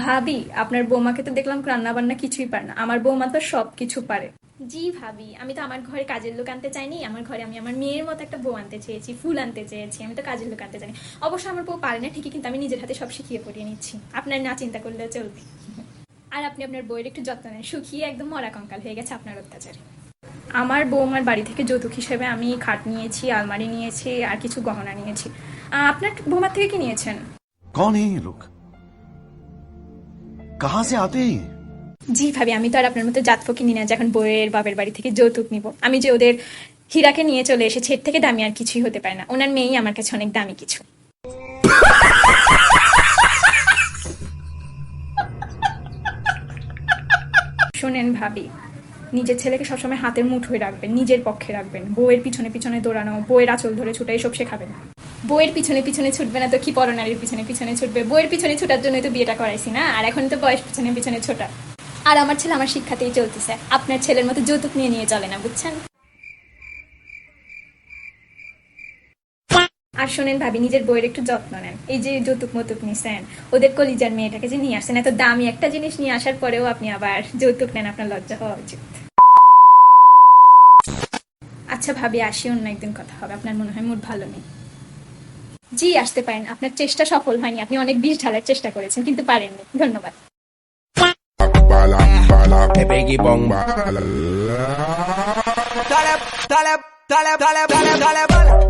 ভাবি, আপনার বৌমাকে তো দেখলাম রান্না বান্না কিছুই পারে না। আমার বৌমা তো সব কিছু পারে। জি ভাবি, আমি তো আমার ঘরে কাজের লোক আনতে চাইনি। আমার ঘরে আমি আমার মেয়ের মতো একটা বউ আনতে চেয়েছি, ফুল আনতে চেয়েছি। আমি তো কাজের লোক আনতে চাইনি। অবশ্য আমার বউ পারে না ঠিকই, কিন্তু আমি নিজের হাতে সব শিখিয়ে পড়িয়ে নিচ্ছি। আপনার না চিন্তা করলেও চলবে। আর আপনি আপনার বউয়ের একটু যত্ন নেন, শুকিয়ে একদম মরা কঙ্কাল হয়ে গেছে আপনার অত্যাচারে। আমার বৌমার বাড়ি থেকে যৌতুক হিসেবে আমি খাট নিয়েছি, আলমারি নিয়েছি, আর কিছু গহনা নিয়েছি। আপনার বৌমার থেকে কি নিয়েছেন? कौन है ये लोग? कहां से आते हैं ये? জি ভাবি, আমি তো আর আপনার মতো জাত ফকিনি না যে এখন বউয়ের বাপের বাড়ি থেকে যৌতুক নিব। আমি যে ওদের হীরাকে নিয়ে চলে এসেছি, এর থেকে দামি আর কিছুই হতে পারে না। ওনার মেয়েই আমার কাছে অনেক দামি কিছু। শোনেন ভাবি, নিজের ছেলেকে সবসময় হাতের মুঠোয় রাখবেন, নিজের পক্ষে রাখবেন। বউয়ের পিছনে পিছনে দৌড়ানো, বউয়ের আঁচল ধরে ছুটা, এসব শেখাবেন। বইয়ের পিছনে পিছনে ছুটবে না তো কি পরনারীর পিছনে পিছনে ছুটবে? বইয়ের পিছনে ছুটার জন্যই তো বিয়েটা করাইছি না, আর এখন তো বয়স পিছনে পিছনে ছোটা। আর আমার ছেলে আমার শিক্ষাতেই চলতেছে, আপনার ছেলের মতো যৌতুক নিয়ে নিয়ে চলে না, বুঝছেন? আর শোনেন ভাবি, নিজের বইয়ের একটু যত্ন নেন। এই যে যৌতুক মতুক নিছেন, ওদের কলিজার মেয়েটাকে যে নিয়ে আসছেন, এত দামি একটা জিনিস নিয়ে আসার পরেও আপনি আবার যৌতুক নেন, আপনার লজ্জা হওয়া উচিত। আচ্ছা ভাবি, আসি, অন্য একদিন কথা হবে। আপনার মনে হয় মুড ভালো নেই। জি, আসতে পারেন। আপনার চেষ্টা সফল হয়নি, আপনি অনেক বিষ ঢালার চেষ্টা করেছেন কিন্তু পারেননি। ধন্যবাদ। Hey, Biggie Bong. Dale, dale, dale, dale, dale, dale, dale.